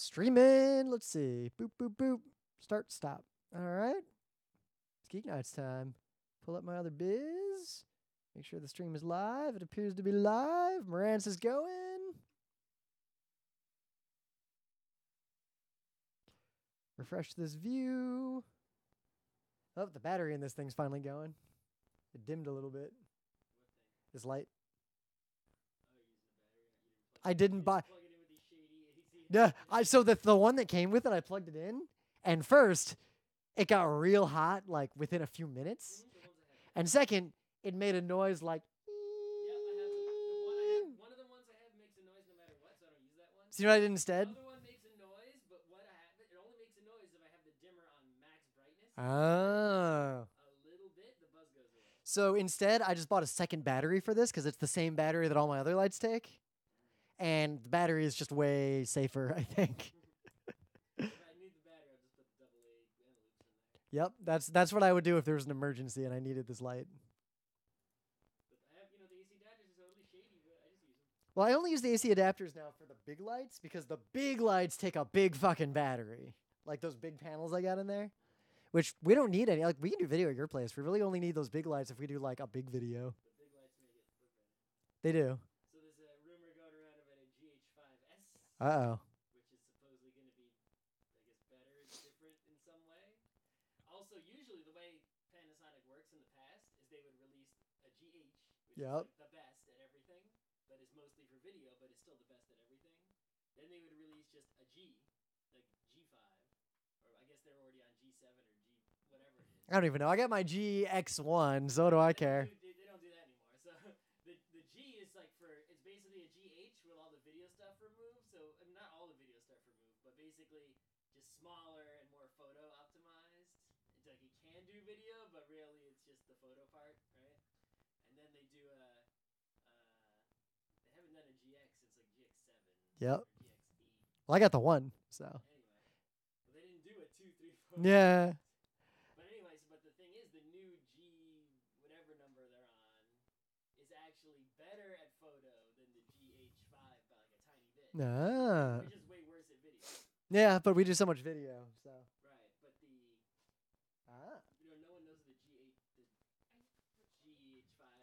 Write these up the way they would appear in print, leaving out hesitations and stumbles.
Streaming. Let's see. Boop, boop, boop. Start, stop. All right. It's Geek Nights time. Pull up my other biz. Make sure the stream is live. It appears to be live. Marantz is going. Refresh this view. Oh, the battery in this thing's finally going. It dimmed a little bit. This light. I didn't buy. Yeah, so the one that came with it, I plugged it in, and first, it got real hot like within a few minutes, and second, it made a noise like. Yeah, I have one of the ones I have makes a noise no matter what, so I don't use that one. So you know what I did instead? The other one makes a noise, but what I have, it only makes a noise if I have the dimmer on max brightness. Oh. A little bit, the buzz goes away. So instead, I just bought a second battery for this because it's the same battery that all my other lights take. And the battery is just way safer, I think. If I need the battery, I'll just put the AA loops in there. Yep, that's what I would do if there was an emergency and I needed this light. But I have, the AC adapters are totally shady, but I just use them. Well, I only use the AC adapters now for the big lights because the big lights take a big fucking battery. Like those big panels I got in there. Which we don't need any. Like, we can do video at your place. We really only need those big lights if we do, like, a big video. The big lights make it look better. They do. So there's a rumor going around about a GH5S. Uh-oh. Which is supposedly going to be, I guess, better and different in some way. Also, usually the way Panasonic works in the past is they would release a GH, which is like the best at everything, but is mostly for video, but is still the best at everything. Then they would release just a G, like G5, or I guess they're already on G7 or G whatever it is. I don't even know. I got my GX1, so do I care? They don't do that anymore. So the G is like it's basically a GH with all the video stuff removed. So not all the video stuff removed, but basically just smaller and more photo optimized. It's like it can do video, but really it's just the photo part, right? And then they do they haven't done a GX since like GX7. Yep. Or GX8. Well, I got the one, so. Anyway, but they didn't do a 2, 3, 4. Yeah. But anyways, but the thing is, the new G whatever number they're on is actually better at photo than the GH5 by like a tiny bit. Ah. Which is way worse at video. Yeah, but we do so much video, so. Right, but no one knows the GH5S is gonna be. It's like,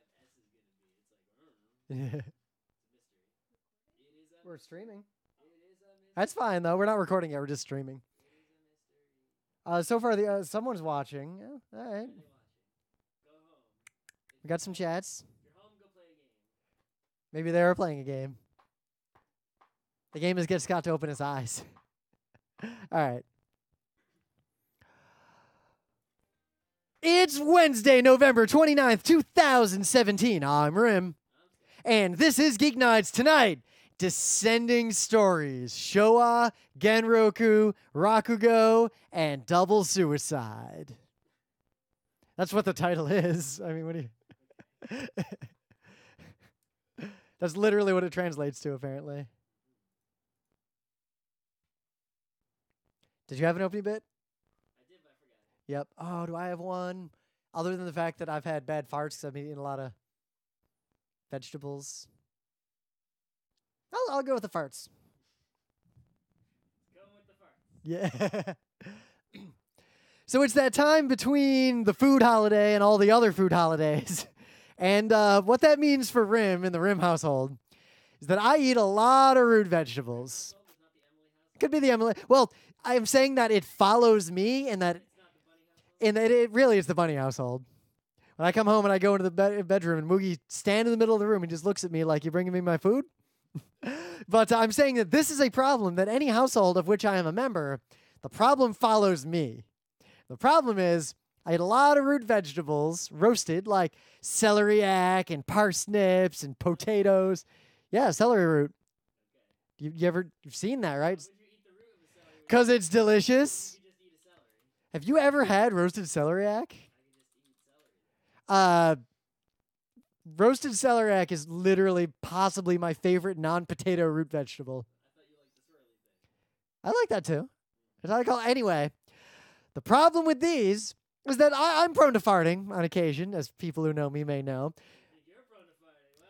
Yeah. it's a mystery. It is a We're streaming. It is a mystery. That's fine, though. We're not recording yet. We're just streaming. It is a mystery. So far, someone's watching. Yeah, all right. Are they watching? Go home. We got some chats. If you're home, go play a game. Maybe they are playing a game. The game is get Scott to open his eyes. All right. It's Wednesday, November 29th, 2017. I'm Rim. And this is Geek Nights tonight. Descending Stories, Showa, Genroku, Rakugo, and Double Suicide. That's what the title is. I mean, what do you... That's literally what it translates to, apparently. Did you have an opening bit? I did, but I forgot it. Yep. Oh, do I have one? Other than the fact that I've had bad farts because I've been eating a lot of vegetables. I'll go with the farts. Go with the farts. Yeah. So it's that time between the food holiday and all the other food holidays. And what that means for Rim in the Rim household is that I eat a lot of root vegetables. Could be the Emily. Well, I'm saying that it follows me and that it really is the bunny household. When I come home and I go into the bedroom and Moogie stands in the middle of the room and just looks at me like, you bringing me my food? But I'm saying that this is a problem that any household of which I am a member, the problem follows me. The problem is I eat a lot of root vegetables, roasted, like celeriac and parsnips and potatoes. Yeah, celery root. You've seen that, right? Because it's delicious. Have you ever had roasted celeriac? Roasted celeriac is literally possibly my favorite non-potato root vegetable. I like that too. That's how I call it. Anyway, the problem with these is that I'm prone to farting on occasion, as people who know me may know. You're prone to farting. Wow.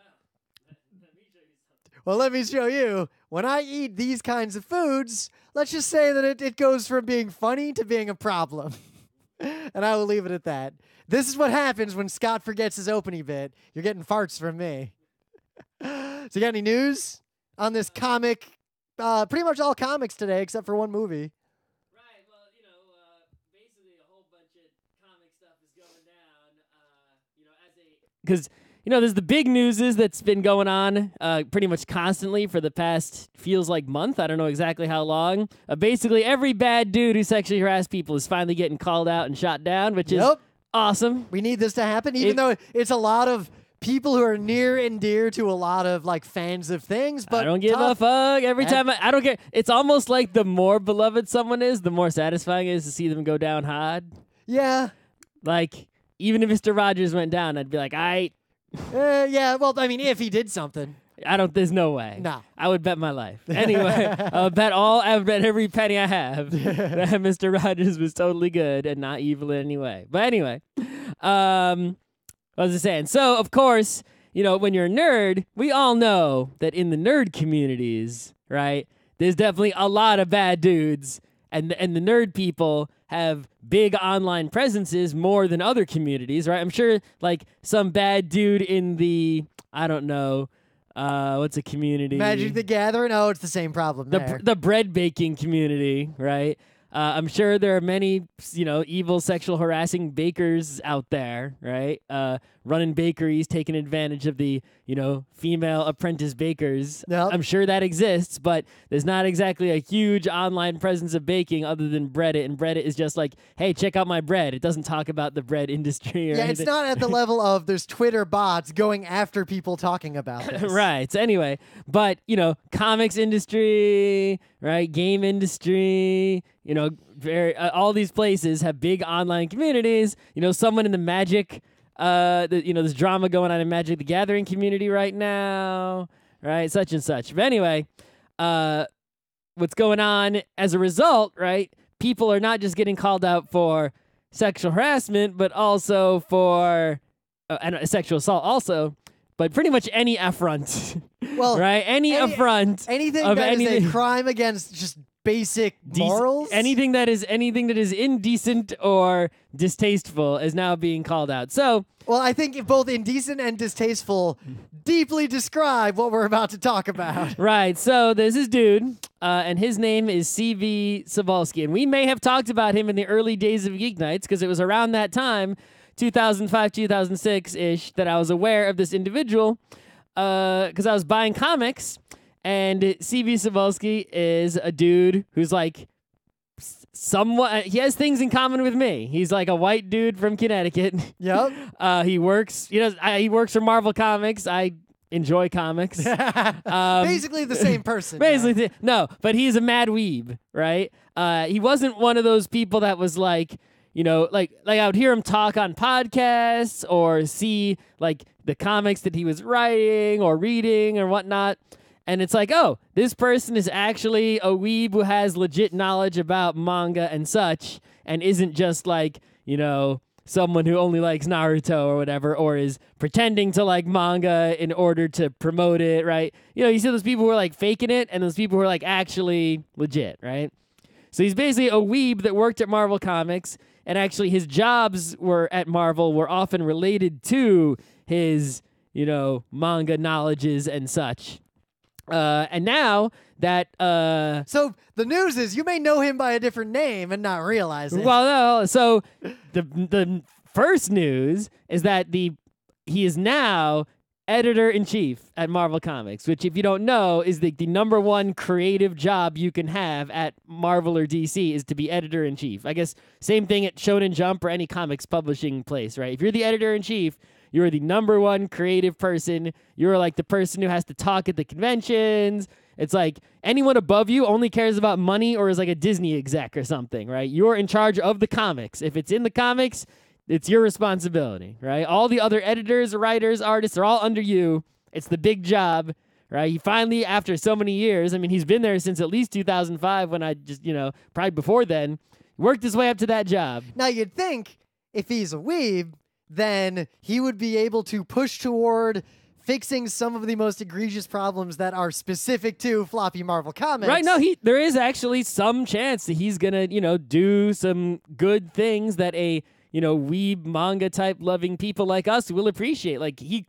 Let me show you something. Well, let me show you when I eat these kinds of foods, let's just say that it goes from being funny to being a problem. And I will leave it at that. This is what happens when Scott forgets his opening bit. You're getting farts from me. So you got any news on this comic? Pretty much all comics today, except for one movie. Right. Well, basically a whole bunch of comic stuff is going down. Because there's the big news that's been going on pretty much constantly for the past feels like month. I don't know exactly how long. Basically, every bad dude who sexually harassed people is finally getting called out and shot down, which is awesome. We need this to happen, even though it's a lot of people who are near and dear to a lot of fans of things. But I don't give a fuck. Every time I don't care. It's almost like the more beloved someone is, the more satisfying it is to see them go down hard. Yeah. Like, even if Mr. Rogers went down, I'd be like, yeah, well, I mean, if he did something. There's no way. No. I would bet my life. Anyway, I would bet every penny I have that Mr. Rogers was totally good and not evil in any way. But anyway, what was I saying? So, of course, when you're a nerd, we all know that in the nerd communities, right, there's definitely a lot of bad dudes, and the nerd people have big online presences more than other communities, right? I'm sure, some bad dude in the, I don't know, what's a community? Magic the Gathering? Oh, it's the same problem there. The bread baking community, right? I'm sure there are many, evil sexual harassing bakers out there, right? Running bakeries, taking advantage of the, female apprentice bakers. Yep. I'm sure that exists, but there's not exactly a huge online presence of baking other than Reddit. And Reddit is just like, hey, check out my bread. It doesn't talk about the bread industry or anything. It's not at the level of there's Twitter bots going after people talking about this. Right. So anyway, but, comics industry, right? Game industry, all these places have big online communities. Someone in the Magic, there's drama going on in Magic the Gathering community right now, right? Such and such. But anyway, what's going on as a result, right? People are not just getting called out for sexual harassment, but also for and sexual assault also. But pretty much any affront, well, right? Any affront, anything that is a crime against just basic morals, anything that is indecent or distasteful is now being called out. So, well, I think both indecent and distasteful deeply describe what we're about to talk about. Right. So there's this dude, and his name is Cebulski, and we may have talked about him in the early days of GeekNights because it was around that time. 2005, 2006-ish, that I was aware of this individual because I was buying comics, and Cebulski is a dude who's somewhat, he has things in common with me. He's a white dude from Connecticut. Yep. He works for Marvel Comics. I enjoy comics. Basically the same person. Basically, no, but he's a mad weeb, right? He wasn't one of those people that was like I would hear him talk on podcasts or see the comics that he was writing or reading or whatnot. And it's oh, this person is actually a weeb who has legit knowledge about manga and such and isn't just someone who only likes Naruto or whatever, or is pretending to like manga in order to promote it, right? You see those people who are faking it and those people who are actually legit, right? So he's basically a weeb that worked at Marvel Comics. And actually, his jobs at Marvel were often related to his, manga knowledges and such. And now that... So the news is you may know him by a different name and not realize it. Well, no. So the first news is that he is now editor-in-chief at Marvel Comics, which, if you don't know, is the number one creative job you can have at Marvel or DC is to be editor-in-chief. I guess same thing at Shonen Jump or any comics publishing place, right? If you're the editor-in-chief, you're the number one creative person. You're the person who has to talk at the conventions. It's anyone above you only cares about money or is a Disney exec or something, right? You're in charge of the comics. If it's in the comics, it's your responsibility, right? All the other editors, writers, artists are all under you. It's the big job, right? He finally, after so many years, he's been there since at least 2005 when I just, probably before then, worked his way up to that job. Now, you'd think if he's a weeb, then he would be able to push toward fixing some of the most egregious problems that are specific to floppy Marvel comics. Right, no, there is actually some chance that he's gonna, do some good things that a, weeb manga type loving people like us will appreciate. Like he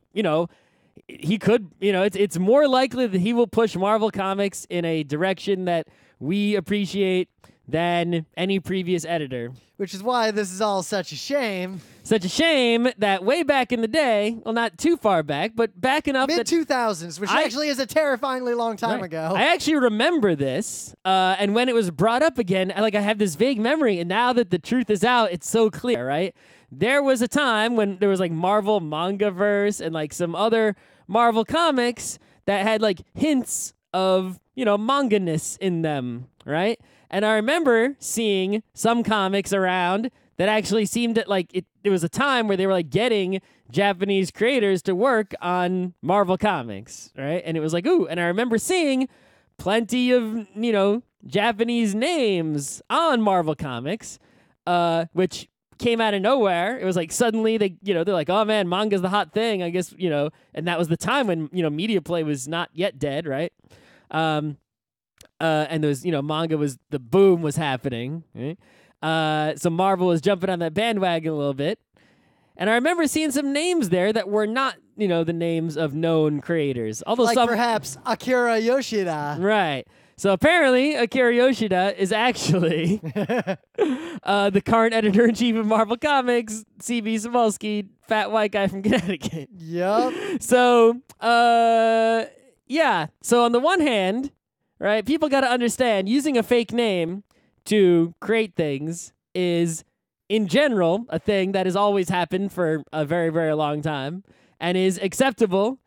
could, it's more likely that he will push Marvel Comics in a direction that we appreciate than any previous editor. Which is why this is all such a shame. Such a shame that way back in the day, well, not too far back, but back enough that... Mid-2000s, which actually is a terrifyingly long time ago. I actually remember this, and when it was brought up again, I have this vague memory, and now that the truth is out, it's so clear, right? There was a time when there was, Marvel Mangaverse and, some other Marvel comics that had, hints of, manga-ness in them, right? And I remember seeing some comics around that actually seemed that there was a time where they were getting Japanese creators to work on Marvel Comics, right? And it was ooh, and I remember seeing plenty of, Japanese names on Marvel Comics, which came out of nowhere. It was suddenly they're like, oh man, manga's the hot thing, I guess, and that was the time when, Media Play was not yet dead, right? And there was, manga was, the boom was happening, right? So Marvel was jumping on that bandwagon a little bit. And I remember seeing some names there that were not, the names of known creators. Although perhaps Akira Yoshida. Right. So apparently Akira Yoshida is actually the current editor-in-chief of Marvel Comics, C.B. Cebulski, fat white guy from Connecticut. Yep. So, yeah. So on the one hand, right, people got to understand using a fake name to create things is, in general, a thing that has always happened for a very, very long time and is acceptable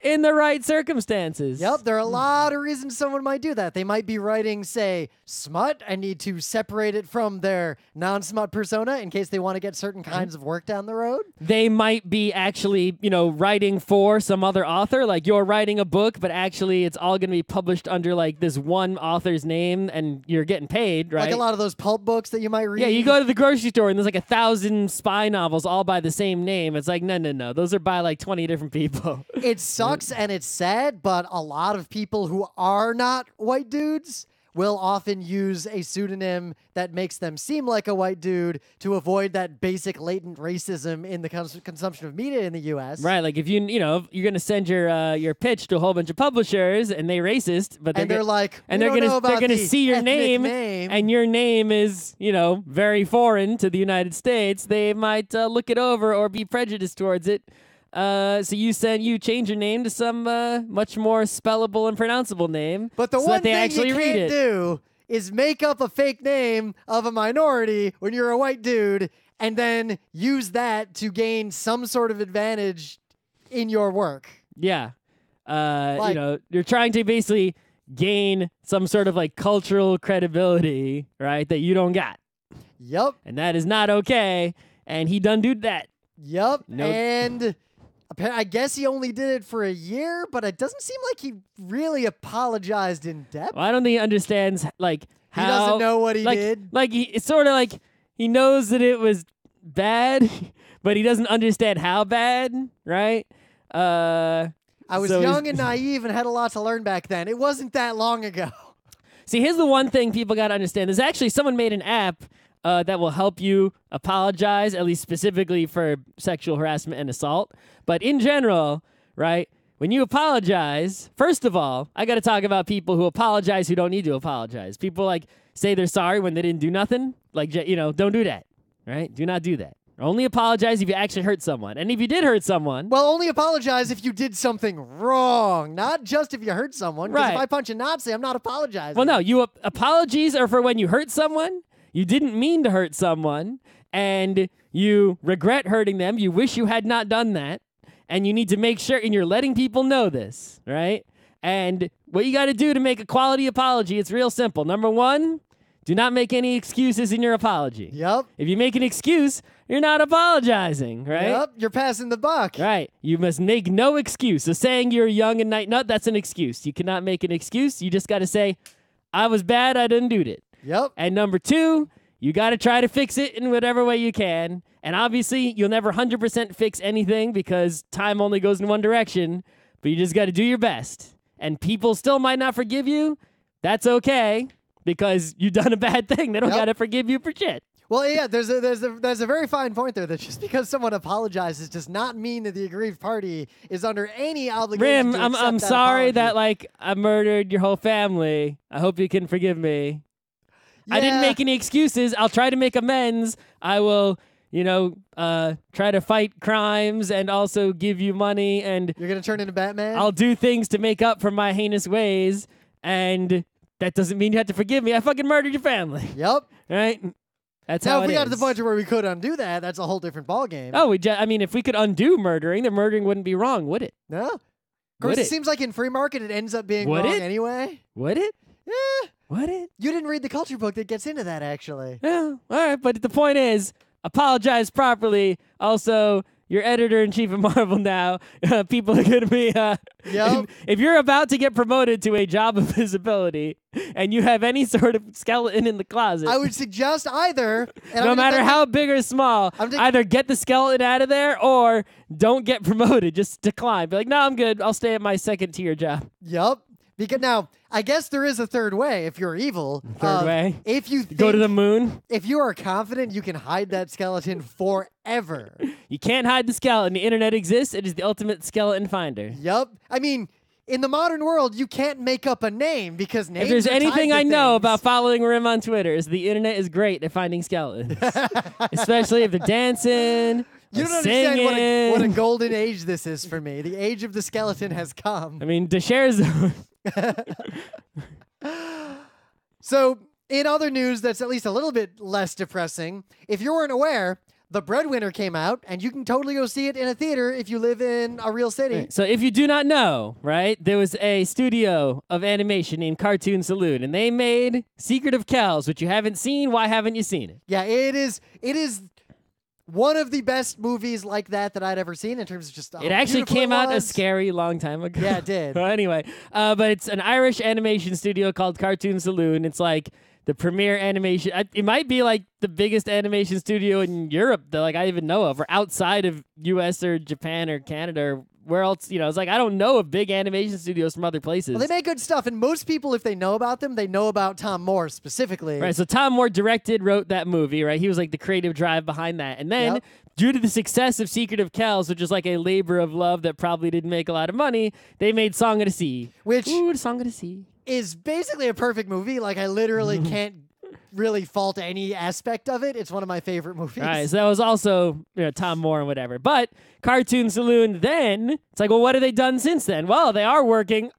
in the right circumstances. Yep, there are a lot of reasons someone might do that. They might be writing, say, smut and need to separate it from their non-smut persona in case they want to get certain kinds of work down the road. They might be actually, writing for some other author. Like you're writing a book, but actually it's all going to be published under this one author's name and you're getting paid, right? Like a lot of those pulp books that you might read. Yeah, you go to the grocery store and there's 1,000 spy novels all by the same name. It's no. Those are by 20 different people. It sucks and it's sad, but a lot of people who are not white dudes will often use a pseudonym that makes them seem like a white dude to avoid that basic latent racism in the consumption of media in the U.S. Right, if you're going to send your pitch to a whole bunch of publishers and they're racist, but they're going to see your name, and your name is very foreign to the United States, they might look it over or be prejudiced towards it. So you change your name to some much more spellable and pronounceable name. But the so one that they thing you actually can't do is make up a fake name of a minority when you're a white dude and then use that to gain some sort of advantage in your work. Yeah. You're trying to basically gain some sort of cultural credibility, right, that you don't got. Yep. And that is not okay. And he done did that. Yep. Nope. And I guess he only did it for a year, but it doesn't seem like he really apologized in depth. Well, I don't think he understands how he doesn't know what he did. It's sort of he knows that it was bad, but he doesn't understand how bad, right? I was young and naive and had a lot to learn back then. It wasn't that long ago. See, here's the one thing people got to understand. There's actually someone made an app that will help you apologize, at least specifically for sexual harassment and assault. But in general, right, when you apologize, first of all, I got to talk about people who apologize who don't need to apologize. People say they're sorry when they didn't do nothing. Don't do that, right? Do not do that. Only apologize if you actually hurt someone. And if you did hurt someone... Well, only apologize if you did something wrong, not just if you hurt someone. Because right. if I punch a Nazi, I'm not apologizing. Well, no, apologies are for when you hurt someone, you didn't mean to hurt someone, and you regret hurting them, you wish you had not done that, and you need to make sure, and you're letting people know this, right? And what you got to do to make a quality apology, it's real simple. Number one, do not make any excuses in your apology. Yep. If you make an excuse, you're not apologizing, right? Yep, you're passing the buck. Right. You must make no excuse. So saying you're young and night nut, that's an excuse. You cannot make an excuse. You just got to say, I was bad, I didn't do it. Yep. And number two, you got to try to fix it in whatever way you can. And obviously, you'll never 100% fix anything because time only goes in one direction, but you just got to do your best. And people still might not forgive you. That's okay because you've done a bad thing. They don't got to forgive you for shit. Well, yeah, there's a very fine point there that just because someone apologizes does not mean that the aggrieved party is under any obligation Rim, to accept I'm that sorry apology. that like I murdered your whole family. I hope you can forgive me. I didn't make any excuses. I'll try to make amends. I will, try to fight crimes and also give you money and You're going to turn into Batman? I'll do things to make up for my heinous ways and that doesn't mean you have to forgive me. I fucking murdered your family. Yep. Right? That's now, how if it we is. got to the point where we could undo that, that's a whole different ballgame. Oh, if we could undo murdering, then murdering wouldn't be wrong, would it? No? Of course, Would it it? seems like in free market it ends up being Would wrong it? anyway. Would it? Yeah. Would it? You didn't read the culture book that gets into that, actually. Yeah, all right. But the point is, apologize properly. Also, you're editor-in-chief of Marvel now. People are going to be... if you're about to get promoted to a job of visibility and you have any sort of skeleton in the closet... I would suggest either... no matter how big or small, either get the skeleton out of there or don't get promoted. Just decline. Be like, no, I'm good. I'll stay at my second-tier job. Yup. Because now, I guess there is a third way if you're evil. Third way? If you Go to the moon? If you are confident you can hide that skeleton forever. You can't hide the skeleton. The internet exists. It is the ultimate skeleton finder. Yup. I mean, in the modern world, you can't make up a name because names If there's are tied anything to I know things. about following Rim on Twitter, is the internet is great at finding skeletons. Especially if they're dancing. You don't understand what a golden age this is for me. The age of the skeleton has come. I mean, the share zone. So, in other news that's at least a little bit less depressing, if you weren't aware, The Breadwinner came out, and you can totally go see it in a theater if you live in a real city. So if you do not know, right, there was a studio of animation named Cartoon Saloon, and they made Secret of Kells, which you haven't seen. Why haven't you seen it? Yeah, it is one of the best movies like that I'd ever seen in terms of just how It actually beautiful came it out a was. scary long time ago. Yeah, it did. Well, anyway, but it's an Irish animation studio called Cartoon Saloon. It's like the premier animation. It might be like the biggest animation studio in Europe that like I even know of, or outside of U.S. or Japan or Canada or where else. It's like I don't know of big animation studios from other places. Well, they make good stuff, and most people, if they know about them, they know about Tom Moore specifically. Right, so Tom Moore wrote that movie, right? He was like the creative drive behind that. And then, due to the success of Secret of Kells, which is like a labor of love that probably didn't make a lot of money, they made Song of the Sea. Which the Song of the Sea is basically a perfect movie. Like, I literally can't really fault any aspect of it. It's one of my favorite movies. All right, so that was also Tom Moore and whatever. But Cartoon Saloon then, it's like, well, what have they done since then? Well, they are working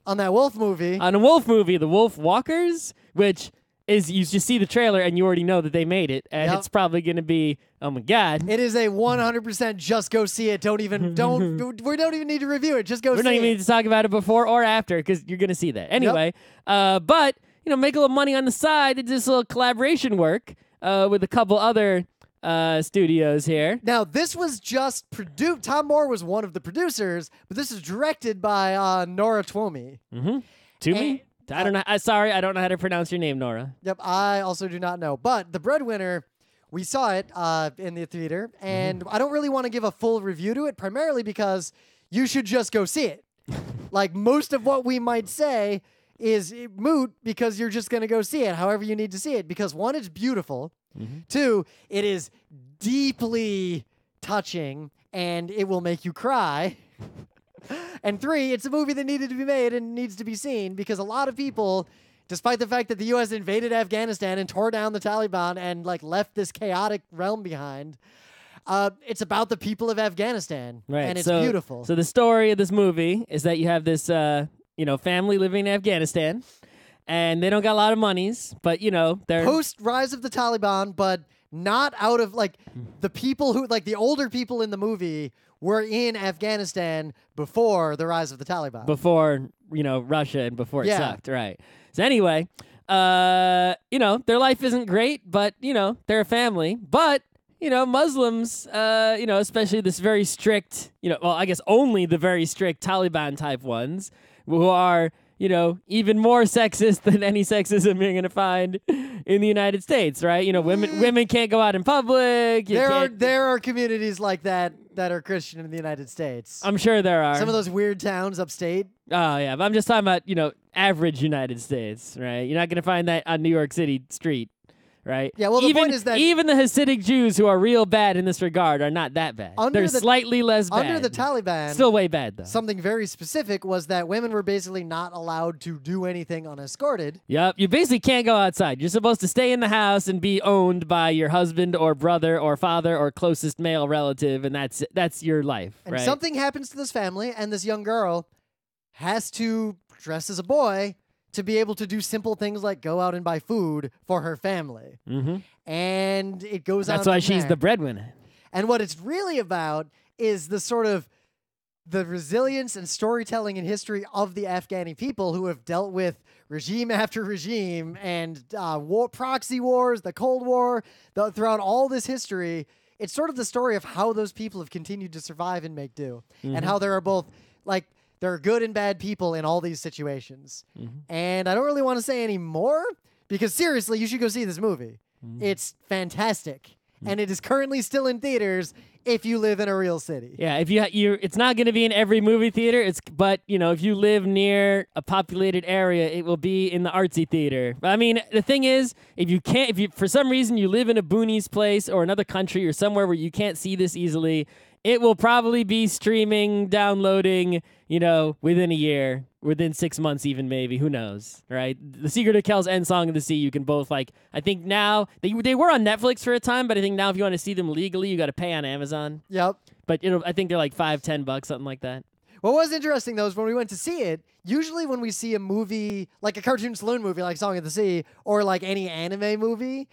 on that wolf movie. On a wolf movie, The Wolf Walkers, which is, you just see the trailer and you already know that they made it. And it's probably going to be, oh my God. It is a 100% just go see it. We don't even need to review it. Just go see it. We don't even need to talk about it before or after because you're going to see that. Anyway, but, make a little money on the side. They did this little collaboration work with a couple other studios here. Now, this was just produced. Tom Moore was one of the producers, but this is directed by Nora Twomey. Twomey? I don't know. Sorry, I don't know how to pronounce your name, Nora. Yep, I also do not know. But The Breadwinner, we saw it in the theater, and I don't really want to give a full review to it, primarily because you should just go see it. Like, most of what we might say is moot because you're just going to go see it however you need to see it. Because, one, it's beautiful. Two, it is deeply touching, and it will make you cry. And three, it's a movie that needed to be made and needs to be seen because a lot of people, despite the fact that the U.S. invaded Afghanistan and tore down the Taliban and left this chaotic realm behind, it's about the people of Afghanistan, right? And it's beautiful. So the story of this movie is that you have this, family living in Afghanistan, and they don't got a lot of monies, but they're post-rise of the Taliban, but not out of the people who the older people in the movie were in Afghanistan before the rise of the Taliban. Before, Russia and before it sucked, right? So anyway, their life isn't great, but, they're a family. But, Muslims, especially this very strict, I guess only the very strict Taliban type ones who are, even more sexist than any sexism you're gonna find in the United States, right? Women can't go out in public. There are communities like that are Christian in the United States. I'm sure there are some of those weird towns upstate. Oh yeah, but I'm just talking about average United States, right? You're not gonna find that on New York City street. Right? Yeah, well, the point is that even the Hasidic Jews who are real bad in this regard are not that bad. They're slightly less bad. Under the Taliban, still way bad, though. Something very specific was that women were basically not allowed to do anything unescorted. Yep. You basically can't go outside. You're supposed to stay in the house and be owned by your husband or brother or father or closest male relative, and that's your life, and right? Something happens to this family, and this young girl has to dress as a boy to be able to do simple things like go out and buy food for her family. Mm-hmm. And it goes on. That's why she's the breadwinner. And what it's really about is the sort of the resilience and storytelling and history of the Afghani people who have dealt with regime after regime and proxy wars, the Cold War, throughout all this history. It's sort of the story of how those people have continued to survive and make do. Mm-hmm. And how there are both, there are good and bad people in all these situations. Mm-hmm. And I don't really want to say any more because seriously, you should go see this movie. Mm-hmm. It's fantastic. And it is currently still in theaters if you live in a real city. Yeah, if it's not going to be in every movie theater. But if you live near a populated area, it will be in the artsy theater. But I mean, the thing is, if for some reason you live in a boonies place or another country or somewhere where you can't see this easily, it will probably be streaming, downloading, within a year, within 6 months even maybe, who knows, right? The Secret of Kel's and Song of the Sea, you can both I think now, they were on Netflix for a time, but I think now if you want to see them legally, you got to pay on Amazon. Yep. But I think they're like $5-10, something like that. What was interesting, though, is when we went to see it, usually when we see a movie, like a cartoon saloon movie like Song of the Sea, or like any anime movie,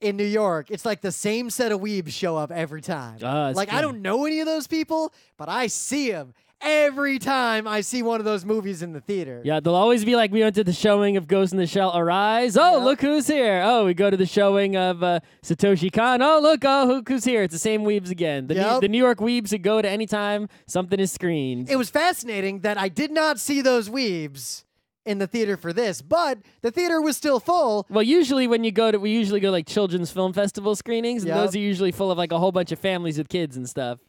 in New York, it's like the same set of weebs show up every time. I don't know any of those people, but I see them every time I see one of those movies in the theater. Yeah, they'll always be like, we went to the showing of Ghost in the Shell Arise. Oh, Yep. Look who's here. Oh, we go to the showing of Satoshi Kon. Oh, look, who's here. It's the same weebs again. The New York weebs who go to any time something is screened. It was fascinating that I did not see those weebs in the theater for this, but the theater was still full. Well, usually when we usually go like children's film festival screenings, and those are usually full of like a whole bunch of families with kids and stuff,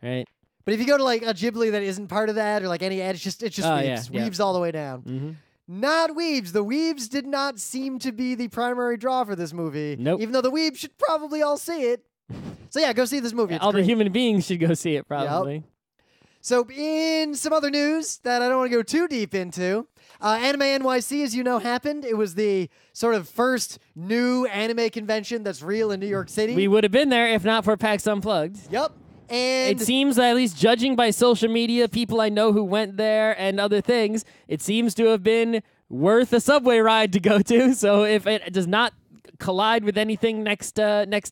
right? But if you go to like a Ghibli that isn't part of that, or like any ad, it's just weebs. Yeah. Weebs all the way down. Mm-hmm. Not weebs. The weebs did not seem to be the primary draw for this movie. Nope. Even though the weebs should probably all see it. So yeah, go see this movie. It's All great. the human beings should go see it, probably. Yep. So in some other news that I don't want to go too deep into, Anime NYC, as you know, happened. It was the sort of first new anime convention that's real in New York City. We would have been there if not for PAX Unplugged. Yep. And it seems that at least judging by social media, people I know who went there and other things, it seems to have been worth a subway ride to go to. So if it does not collide with anything next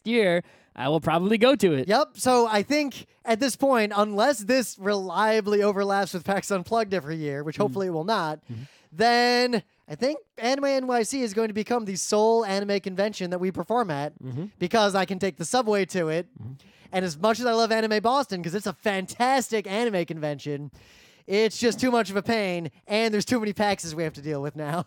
year, I will probably go to it. Yep. So I think at this point, unless this reliably overlaps with PAX Unplugged every year, which hopefully it will not, then I think Anime NYC is going to become the sole anime convention that we perform at because I can take the subway to it. And as much as I love Anime Boston, because it's a fantastic anime convention, it's just too much of a pain, and there's too many PAXs we have to deal with now.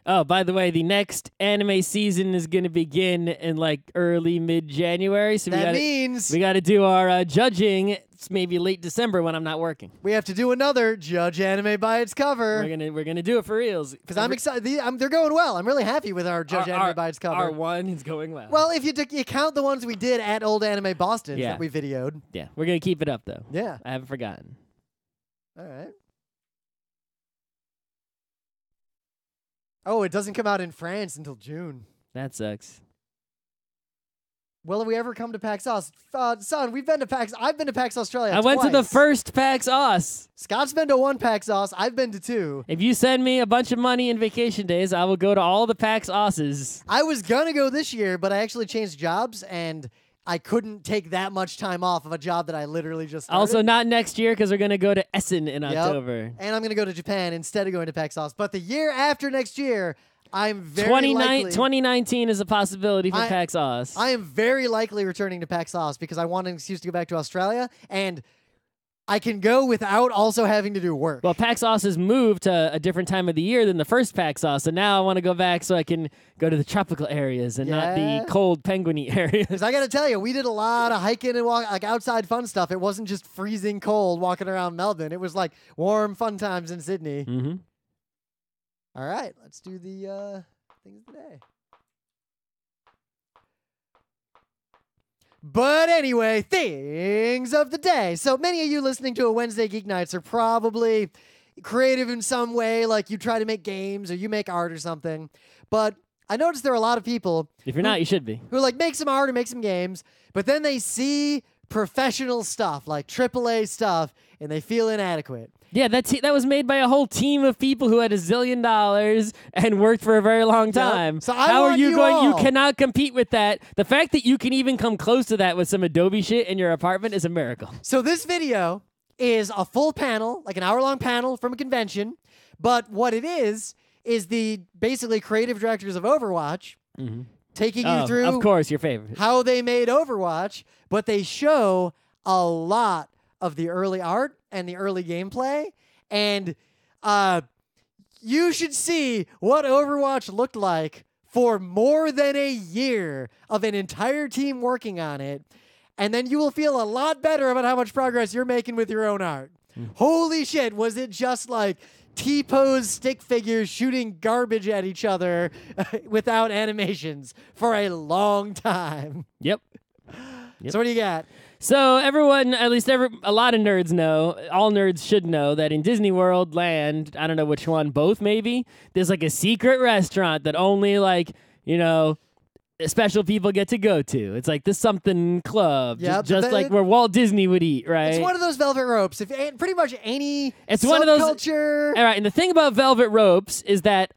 Oh, by the way, the next anime season is going to begin in like early mid-January. So that means we got to do our judging. It's maybe late December when I'm not working. We have to do another judge anime by its cover. We're gonna do it for reals because I'm excited. They're going well. I'm really happy with our judge anime by its cover. Our one is going well. Well, if you count the ones we did at Old Anime Boston that we videoed. Yeah, we're gonna keep it up though. Yeah, I haven't forgotten. All right. Oh, it doesn't come out in France until June. That sucks. Will we ever come to PAX Aus? Son, we've been to PAX. I've been to PAX Australia. I went to the first PAX Aus. Scott's been to one PAX Aus. I've been to two. If you send me a bunch of money in vacation days, I will go to all the PAX Aus's. I was gonna go this year, but I actually changed jobs and I couldn't take that much time off of a job that I literally just started. Also, not next year because we're going to go to Essen in October. And I'm going to go to Japan instead of going to PAX Aus. But the year after next year, I'm very likely... 2019 is a possibility for PAX Aus. I am very likely returning to PAX Aus because I want an excuse to go back to Australia. And I can go without also having to do work. Well, PAX Sauce has moved to a different time of the year than the first PAX Sauce, and now I want to go back so I can go to the tropical areas and not the cold penguiny areas. Because I got to tell you, we did a lot of hiking and like outside fun stuff. It wasn't just freezing cold walking around Melbourne. It was like warm fun times in Sydney. Mm-hmm. All right, let's do the things of the day. But anyway, things of the day. So many of you listening to a Wednesday Geek Nights are probably creative in some way, like you try to make games or you make art or something. But I noticed there are a lot of people. If you're not, you should be. Who like make some art or make some games, but then they see professional stuff like AAA stuff and they feel inadequate. Yeah, that was made by a whole team of people who had $1 zillion and worked for a very long time. Yep. So how are you going? all. You cannot compete with that. The fact that you can even come close to that with some Adobe shit in your apartment is a miracle. So this video is a full panel, like an hour-long panel from a convention. But what it is the basically creative directors of Overwatch taking you through, of course, your favorite, how they made Overwatch. But they show a lot of the early art and the early gameplay, and you should see what Overwatch looked like for more than a year of an entire team working on it, and then you will feel a lot better about how much progress you're making with your own art. Holy shit, was it just like T-pose stick figures shooting garbage at each other without animations for a long time. Yep. So what do you got? So everyone, at least a lot of nerds know, all nerds should know that in Disney World Land, I don't know which one, both maybe, there's like a secret restaurant that only like, special people get to go to. It's like the something club, just like where Walt Disney would eat, right? It's one of those velvet ropes. If pretty much any it's one of those culture. All right, and the thing about velvet ropes is that,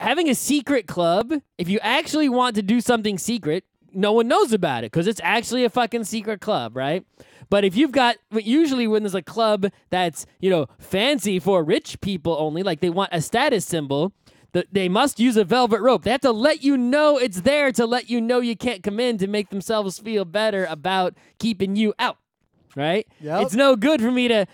having a secret club, if you actually want to do something secret, no one knows about it because it's actually a fucking secret club, right? But if you've got, usually when there's a club that's, fancy for rich people only, like they want a status symbol, they must use a velvet rope. They have to let you know it's there to let you know you can't come in to make themselves feel better about keeping you out. Right? Yep. It's no good for me to,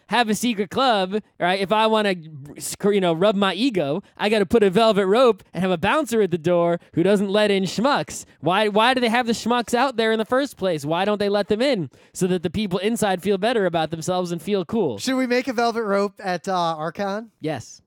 have a secret club, right? If I want to, rub my ego, I got to put a velvet rope and have a bouncer at the door who doesn't let in schmucks. Why do they have the schmucks out there in the first place? Why don't they let them in so that the people inside feel better about themselves and feel cool? Should we make a velvet rope at Archon? Yes.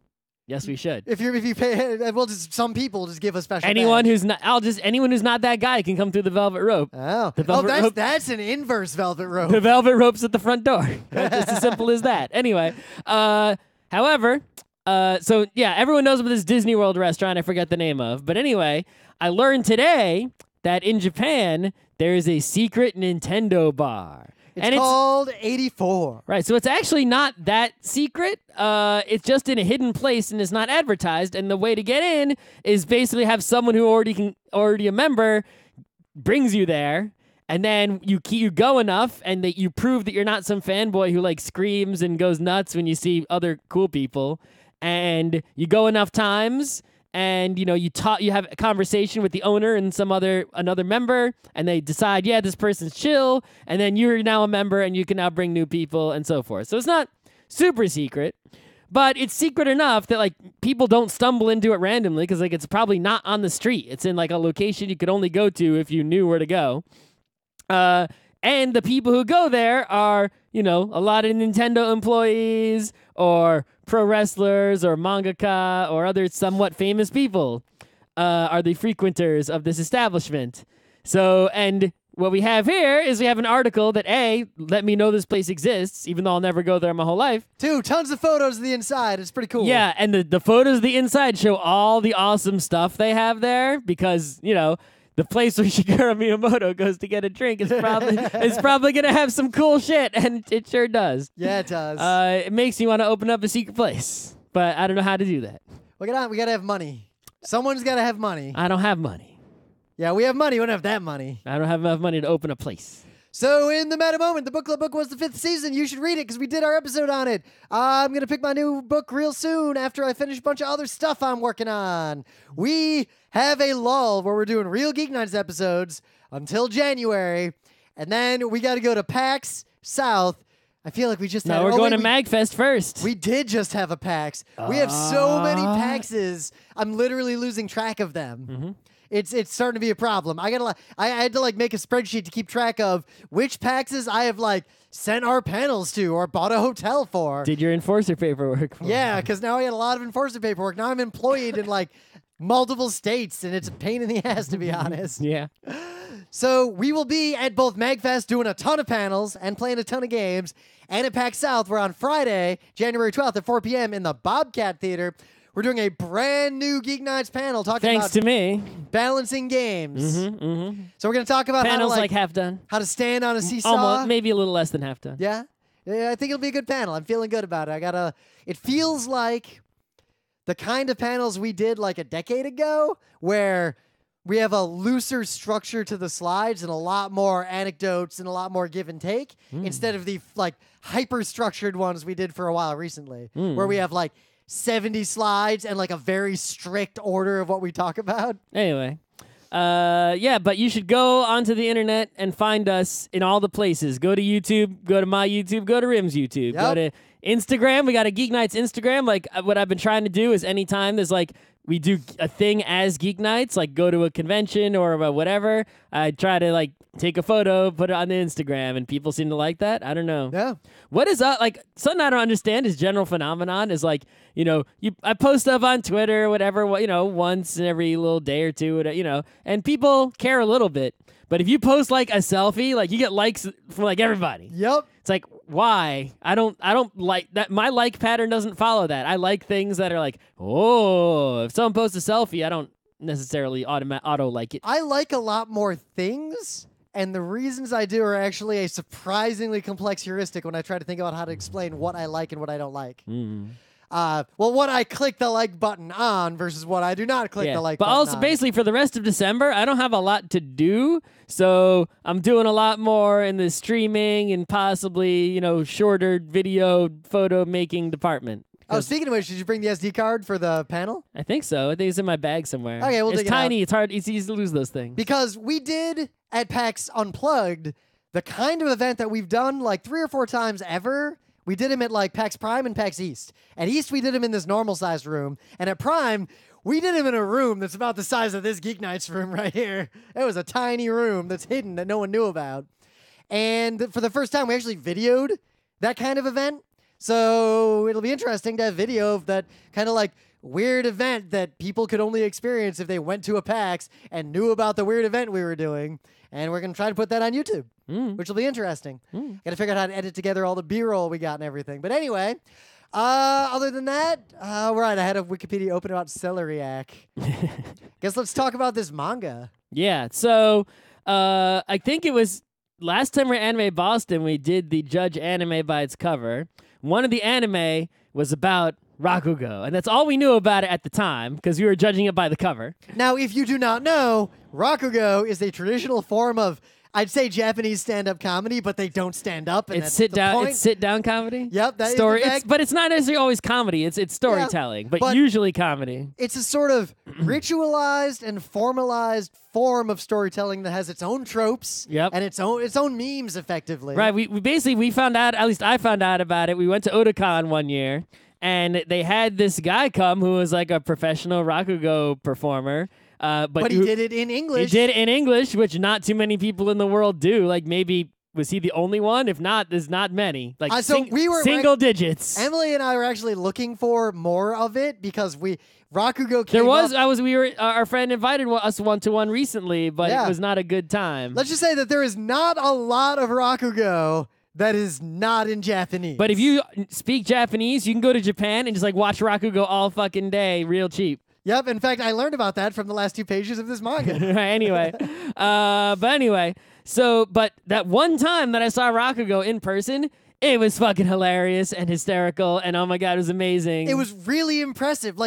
Yes, we should. If you pay, well, just some people just give a special. Anyone badge. who's not, anyone who's not that guy can come through the velvet rope. Oh, the velvet rope. That's an inverse velvet rope. The velvet rope's at the front door. Just as simple as that. Anyway, however, so yeah, everyone knows about this Disney World restaurant I forget the name of. But anyway, I learned today that in Japan there is a secret Nintendo bar. It's called 84. Right, so it's actually not that secret. It's just in a hidden place and is not advertised. And the way to get in is basically have someone who already a member brings you there, and then you go enough, and that you prove that you're not some fanboy who like screams and goes nuts when you see other cool people, and you go enough times. And you have a conversation with the owner and another member, and they decide, yeah, this person's chill, and then you're now a member, and you can now bring new people and so forth. So it's not super secret, but it's secret enough that like people don't stumble into it randomly because like it's probably not on the street. It's in like a location you could only go to if you knew where to go. And the people who go there are, a lot of Nintendo employees or pro wrestlers or mangaka or other somewhat famous people are the frequenters of this establishment. So, and what we have here is we have an article that A, let me know this place exists, even though I'll never go there my whole life. 2, tons of photos of the inside. It's pretty cool. Yeah, and the photos of the inside show all the awesome stuff they have there because, the place where Shigeru Miyamoto goes to get a drink is probably going to have some cool shit, and it sure does. Yeah, it does. It makes you want to open up a secret place, but I don't know how to do that. We got to have money. Someone's got to have money. I don't have money. Yeah, we have money. We don't have that money. I don't have enough money to open a place. So in the meta moment, the book club book was the 5th season. You should read it because we did our episode on it. I'm going to pick my new book real soon after I finish a bunch of other stuff I'm working on. We have a lull where we're doing real Geek Nights episodes until January. And then we got to go to PAX South. I feel like we just No, had. we're oh, going wait, to MagFest first. We did just have a PAX. We have so many PAXs. I'm literally losing track of them. It's starting to be a problem. I had to make a spreadsheet to keep track of which PAXs I have sent our panels to or bought a hotel for. Did your enforcer paperwork? Yeah, because now I got a lot of enforcer paperwork. Now I'm employed in multiple states, and it's a pain in the ass, to be honest. Yeah. So we will be at both MagFest doing a ton of panels and playing a ton of games. And at PAX South, we're on Friday, January 12th at 4 p.m. in the Bobcat Theater. We're doing a brand new Geek Nights panel talking Thanks about to me. balancing games. So we're going to talk about Panels how to, half done. how to stand on a seesaw. Almost, maybe a little less than half done. Yeah? Yeah, I think it'll be a good panel. I'm feeling good about it. It feels like the kind of panels we did a decade ago where we have a looser structure to the slides and a lot more anecdotes and a lot more give and take instead of the hyper structured ones we did for a while recently where we have 70 slides and a very strict order of what we talk about. Anyway. Yeah, but you should go onto the internet and find us in all the places. Go to YouTube, go to my YouTube, go to Rim's YouTube, go to Instagram. We got a Geek Nights Instagram. What I've been trying to do is anytime there's we do a thing as Geek Nights, go to a convention or whatever, I try to take a photo, put it on the Instagram, and people seem to like that. I don't know. Yeah. What is up? Something I don't understand is general phenomenon is I post up on Twitter or whatever, once in every little day or two, and people care a little bit. But if you post a selfie, you get likes from everybody. Yep. It's why? I don't like that. My like pattern doesn't follow that. I like things that are if someone posts a selfie, I don't necessarily auto like it. I like a lot more things, and the reasons I do are actually a surprisingly complex heuristic when I try to think about how to explain what I like and what I don't like. What I click the like button on versus what I do not click the like button on. But also, basically, for the rest of December, I don't have a lot to do, so I'm doing a lot more in the streaming and possibly, shorter video photo making department. Oh, speaking of which, did you bring the SD card for the panel? I think so. I think it's in my bag somewhere. Okay, we'll dig it out. It's tiny. It's hard. It's easy to lose those things. Because we did at PAX Unplugged the kind of event that we've done 3 or 4 times ever. We did him at PAX Prime and PAX East. At East, we did him in this normal-sized room. And at Prime, we did him in a room that's about the size of this Geek Nights room right here. It was a tiny room that's hidden that no one knew about. And for the first time, we actually videoed that kind of event. So it'll be interesting to have video of that kind of weird event that people could only experience if they went to a PAX and knew about the weird event we were doing. And we're going to try to put that on YouTube, which will be interesting. Got to figure out how to edit together all the B-roll we got and everything. But anyway, other than that, right, I had a Wikipedia open about Celeriac. Guess let's talk about this manga. Yeah, so I think it was last time we were at Anime Boston, we did the Judge Anime by its cover. One of the anime was about Rakugo, and that's all we knew about it at the time because we were judging it by the cover. Now, if you do not know, Rakugo is a traditional form of, I'd say, Japanese stand-up comedy, but they don't stand up. And it's sit down. It's sit down comedy. Yep, that story. is the fact. But it's not necessarily always comedy. It's storytelling, but usually comedy. It's a sort of ritualized and formalized form of storytelling that has its own tropes and its own memes, effectively. Right. We found out. At least I found out about it. We went to Otakon one year. And they had this guy come who was a professional Rakugo performer. But he did it in English. He did it in English, which not too many people in the world do. Maybe was he the only one? If not, there's not many. We were single digits. Emily and I were actually looking for more of it because Rakugo came There was up. Our friend invited us 1-to-1 recently, but it was not a good time. Let's just say that there is not a lot of Rakugo that is not in Japanese. But if you speak Japanese, you can go to Japan and just watch Rakugo all fucking day, real cheap. Yep. In fact, I learned about that from the last 2 pages of this manga. Anyway. But that one time that I saw Rakugo in person, it was fucking hilarious and hysterical, and oh my god, it was amazing. It was really impressive.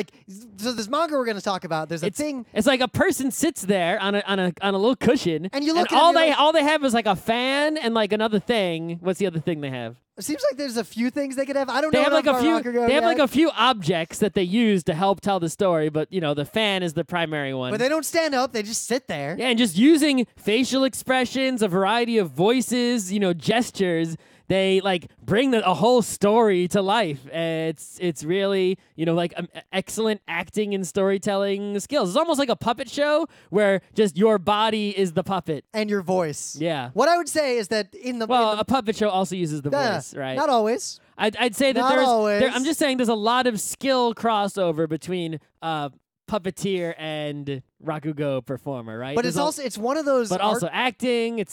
So this manga we're going to talk about, there's a thing. It's a person sits there on a little cushion, and you look and all they have is a fan and another thing. What's the other thing they have? It seems like there's a few things they could have. I don't know. They have Rakugo have a few objects that they use to help tell the story, but the fan is the primary one. But they don't stand up; they just sit there. Yeah, and just using facial expressions, a variety of voices, gestures. they like bring a whole story to life. It's really, like excellent acting and storytelling skills. It's almost like a puppet show where just your body is the puppet and your voice. Yeah. What I would say is that a puppet show also uses the voice, right? Not always. I'd say that I'm just saying there's a lot of skill crossover between puppeteer and Rakugo performer, right? But it's one of those. But also acting,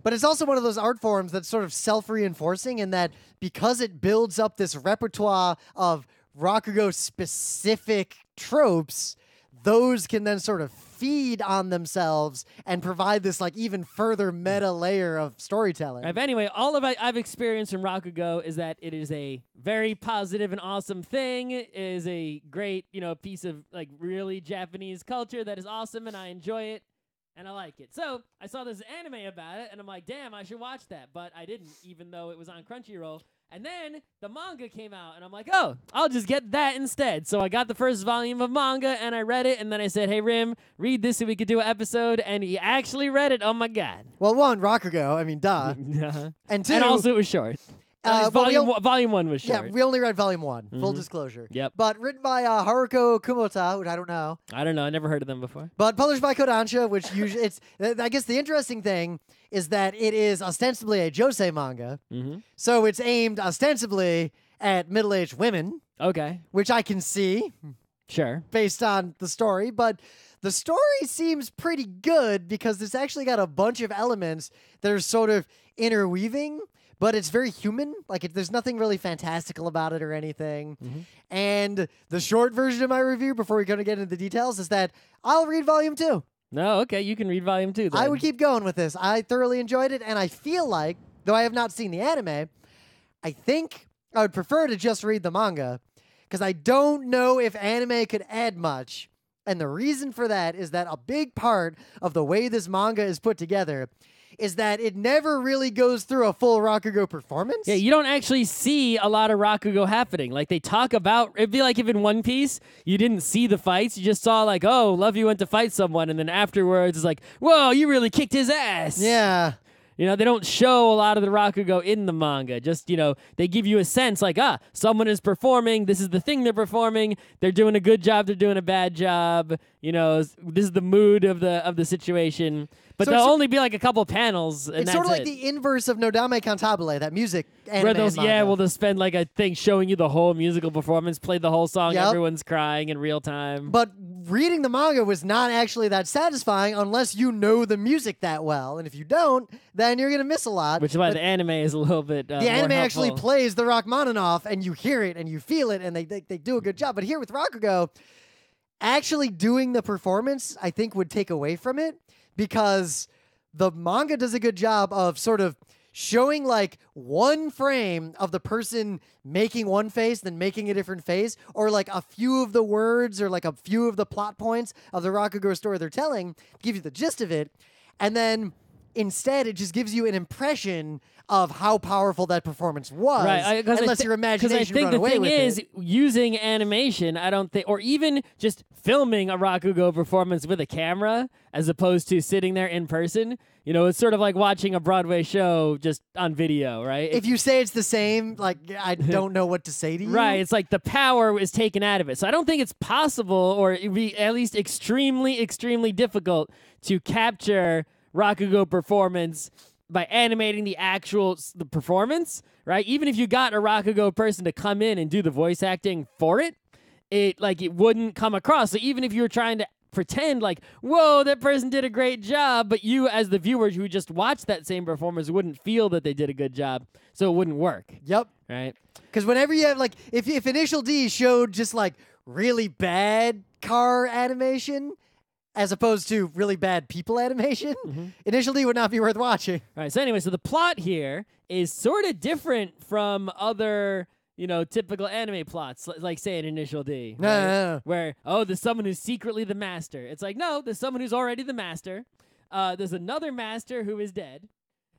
But it's also one of those art forms that's sort of self-reinforcing in that because it builds up this repertoire of Rakugo specific tropes, those can then sort of feed on themselves and provide this like even further meta layer of storytelling. Right, but anyway, all of I've experienced from Rakugo is that it is a very positive and awesome thing. It is a great, piece of like really Japanese culture that is awesome, and I enjoy it and I like it. So I saw this anime about it, and I'm like, damn, I should watch that, but I didn't, even though it was on Crunchyroll. And then the manga came out, and I'm like, oh, I'll just get that instead. So I got the first volume of manga, and I read it, and then I said, hey, Rim, read this so we could do an episode, and he actually read it. Oh, my God. Well, one, Rakugo, I mean, duh. And two... And also it was short. Volume 1 was short. Yeah, we only read volume 1, full disclosure. Yep. But written by Haruko Kumota, which I don't know. I don't know. I never heard of them before. But published by Kodansha, which usually I guess the interesting thing is that it is ostensibly a josei manga. So it's aimed ostensibly at middle-aged women. Okay. Which I can see. Sure. Based on the story. But the story seems pretty good because it's actually got a bunch of elements that are sort of interweaving. But it's very human. Like, there's nothing really fantastical about it or anything. And the short version of my review, before we get into the details, is that I'll read volume 2. No, okay, you can read volume 2 then. I would keep going with this. I thoroughly enjoyed it, and I feel like, though I have not seen the anime, I think I would prefer to just read the manga, because I don't know if anime could add much. And the reason for that is that a big part of the way this manga is put together is that it never really goes through a full Rakugo performance. Yeah, you don't actually see a lot of Rakugo happening. Like, they talk about... It'd be like if in One Piece, you didn't see the fights. You just saw, like, oh, Luffy went to fight someone, and then afterwards, it's like, whoa, you really kicked his ass. Yeah. They don't show a lot of the Rakugo in the manga. Just, they give you a sense like, someone is performing. This is the thing they're performing. They're doing a good job. They're doing a bad job. This is the mood of the situation. But so there'll only be like a couple panels, and it's that's sort of like it. The inverse of Nodame Cantabile, that music anime. Where they'll spend like a thing showing you the whole musical performance, play the whole song, everyone's crying in real time. But reading the manga was not actually that satisfying unless you know the music that well. And if you don't, then you're going to miss a lot. Which is why the anime is a little bit the anime more actually helpful. plays the Rachmaninoff, and you hear it, and you feel it, and they do a good job. But here with Rakugo, actually doing the performance, I think, would take away from it, because the manga does a good job of sort of showing like one frame of the person making one face, then making a different face, or like a few of the words or like a few of the plot points of the Rakugo story they're telling, give you the gist of it. And then instead, it just gives you an impression of how powerful that performance was, right? Unless your imagination run away with it. Because I think the thing is, using animation, I don't think, or even just filming a Rakugo performance with a camera, as opposed to sitting there in person, it's sort of like watching a Broadway show just on video, right? If you say it's the same, like, I don't know what to say to you. Right, it's like the power is taken out of it. So I don't think it's possible, or it'd be at least extremely, extremely difficult to capture Rakugo performance by animating the performance, right? Even if you got a Rakugo person to come in and do the voice acting for it, it wouldn't come across. So even if you were trying to pretend like, whoa, that person did a great job, but you as the viewer who just watched that same performance wouldn't feel that they did a good job, so it wouldn't work. Yep. Right? Because whenever you have, like, if Initial D showed just, like, really bad car animation as opposed to really bad people animation, Initial D would not be worth watching. All right, so anyway, so the plot here is sort of different from other, typical anime plots, like, say, in Initial D. No, right? no. Where, there's someone who's secretly the master. It's like, no, there's someone who's already the master. There's another master who is dead.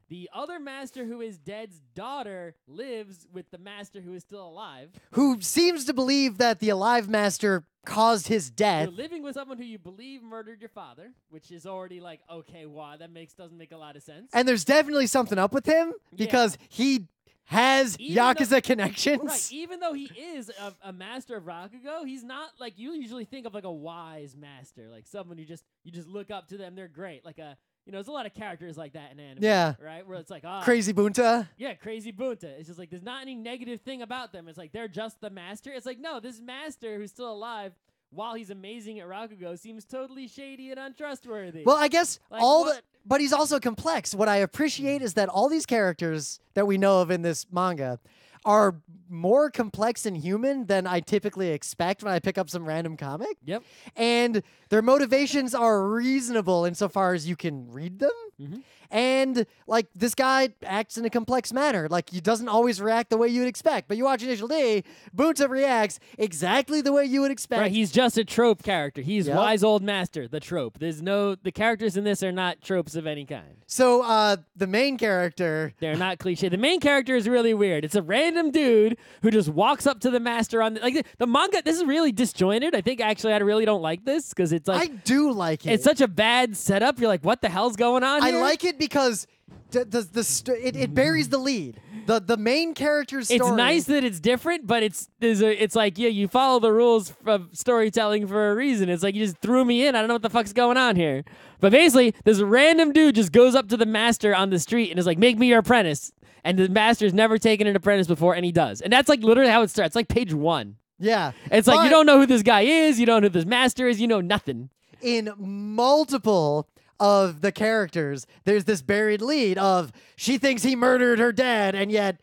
The other master who is dead's daughter lives with the master who is still alive. Who seems to believe that the alive master caused his death. You're living with someone who you believe murdered your father, which is already like, okay, wow, that doesn't make a lot of sense. And there's definitely something up with him because he has Even though- Yakuza connections. Right, even though he is a master of Rakugo, he's not like you usually think of like a wise master, like someone you just look up to them. They're great. Like there's a lot of characters like that in anime. Yeah. Right, where it's like Crazy Bunta. Yeah, Crazy Bunta. It's just like there's not any negative thing about them. It's like they're just the master. It's like no, this master who's still alive, while he's amazing at Rakugo, seems totally shady and untrustworthy. Well, I guess Like, but he's also complex. What I appreciate is that all these characters that we know of in this manga are more complex and human than I typically expect when I pick up some random comic. Yep. And their motivations are reasonable insofar as you can read them. Mm-hmm. And like this guy acts in a complex manner. Like he doesn't always react the way you would expect. But you watch Initial D, Bunta reacts exactly the way you would expect. Right, he's just a trope character. He's Yep. wise old master, the trope. The characters in this are not tropes of any kind. So the main character, They're not cliche. The main character is really weird. It's a random dude who just walks up to the master on the manga. This is really disjointed. I think actually I really don't like this because it's like I do like it. it's such a bad setup. You're like, what the hell's going on I here? like it because it buries the lead. The main character's story. It's nice that it's different, but it's like, yeah, you follow the rules of storytelling for a reason. It's like you just threw me in. I don't know what the fuck's going on here. But basically, this random dude just goes up to the master on the street and is like, make me your apprentice. And the master's never taken an apprentice before, and he does. And that's like literally how it starts. It's like page 1. Yeah. It's like you don't know who this guy is. You don't know who this master is. You know nothing. In multiple of the characters, there's this buried lead of she thinks he murdered her dad, and yet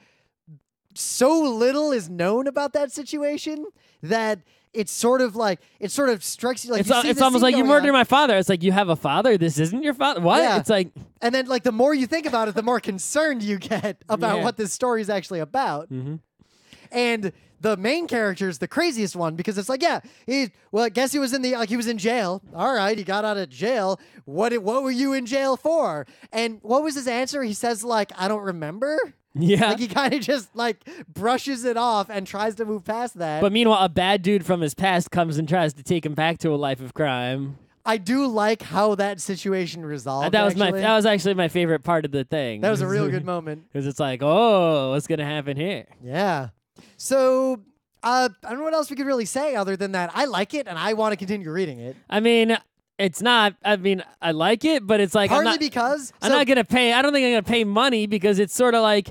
so little is known about that situation that it sort of strikes you like It's almost like you murdered my father. It's like you have a father. This isn't your father. What? Yeah. It's like, and then like the more you think about it, the more concerned you get about Yeah. what this story is actually about. mm-hmm. And the main character is the craziest one because it's like, yeah, I guess he was he was in jail. All right, he got out of jail. What were you in jail for? And what was his answer? He says like, I don't remember. Yeah. Like he kind of just like brushes it off and tries to move past that. But meanwhile, a bad dude from his past comes and tries to take him back to a life of crime. I do like how that situation resolved. That was actually. actually my favorite part of the thing. That was a real good moment. Because it's like, oh, what's gonna happen here? Yeah. So I don't know what else we could really say other than that. I like it and I want to continue reading it. I mean, it's not. I mean, I like it, but it's like Partly because I'm not gonna pay. I don't think I'm gonna pay money because it's sort of like.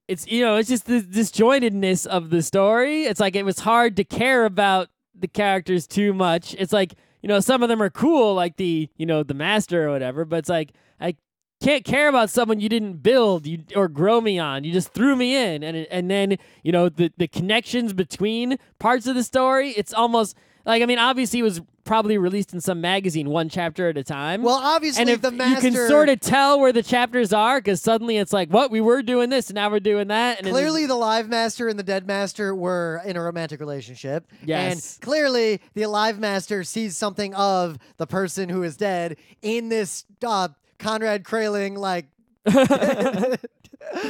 It's it's just the disjointedness of the story. It's like it was hard to care about the characters too much. It's like, some of them are cool, like the master or whatever, but it's like I can't care about someone you didn't build or grow me on. You just threw me in, and then the connections between parts of the story. It's almost like, I mean, obviously it was probably released in some magazine, one chapter at a time. Well, obviously and if the master... you can sort of tell where the chapters are, because suddenly it's like, what? We were doing this, and now we're doing that. And clearly the Alive Master and the Dead Master were in a romantic relationship. Yes. And clearly the Alive Master sees something of the person who is dead in this Conrad Kraling, like...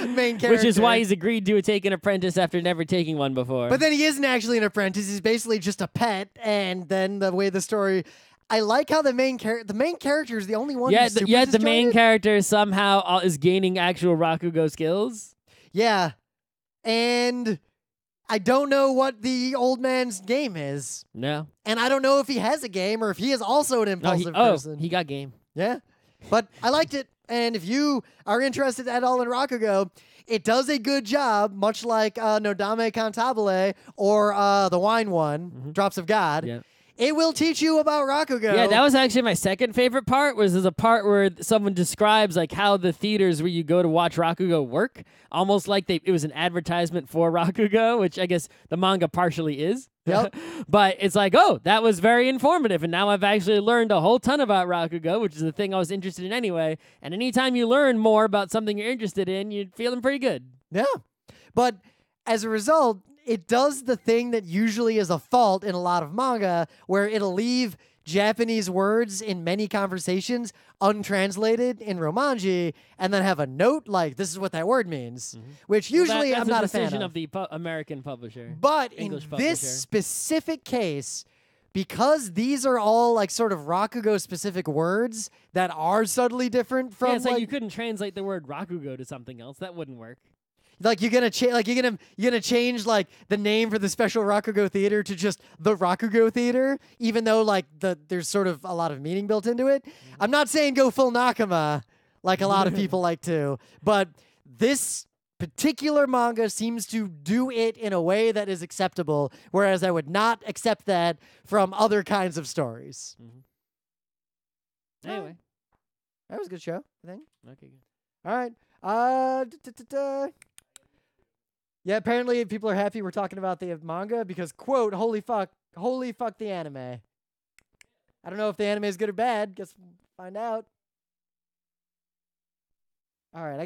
main character. Which is why he's agreed to take an apprentice after never taking one before. But then he isn't actually an apprentice. He's basically just a pet. And then the way the story... I like how the main character is the only one who's super the main disjointed. character somehow is gaining actual Rakugo skills. Yeah. And I don't know what the old man's game is. No. And I don't know if he has a game or if he is also an impulsive person. He got game. Yeah. But I liked it. And if you are interested at all in Rakugo, it does a good job, much like Nodame Cantabile or the wine one, Drops of God. Yeah. It will teach you about Rakugo. Yeah, that was actually my second favorite part. There's a part where someone describes like how the theaters where you go to watch Rakugo work, almost like it was an advertisement for Rakugo, which I guess the manga partially is. Yep. But it's like, oh, that was very informative, and now I've actually learned a whole ton about Rakugo, which is the thing I was interested in anyway. And anytime you learn more about something you're interested in, you're feeling pretty good. Yeah. But as a result, it does the thing that usually is a fault in a lot of manga, where it'll leave Japanese words in many conversations untranslated in Romanji, and then have a note like, this is what that word means, which usually that's I'm not a fan decision of. of the American publisher. But English in publisher. this specific case, because these are all like sort of Rakugo-specific words that are subtly different from Yeah, it's like you couldn't translate the word Rakugo to something else. That wouldn't work. Like you're gonna change like the name for the special Rakugo theater to just the Rakugo theater, even though like there's sort of a lot of meaning built into it. I'm not saying go full Nakama like a lot of people like to, but this particular manga seems to do it in a way that is acceptable, whereas I would not accept that from other kinds of stories. Anyway, that was a good show, I think. okay, good. All right. Yeah, apparently people are happy we're talking about the manga because, quote, holy fuck the anime. I don't know if the anime is good or bad. Guess we'll find out. All right,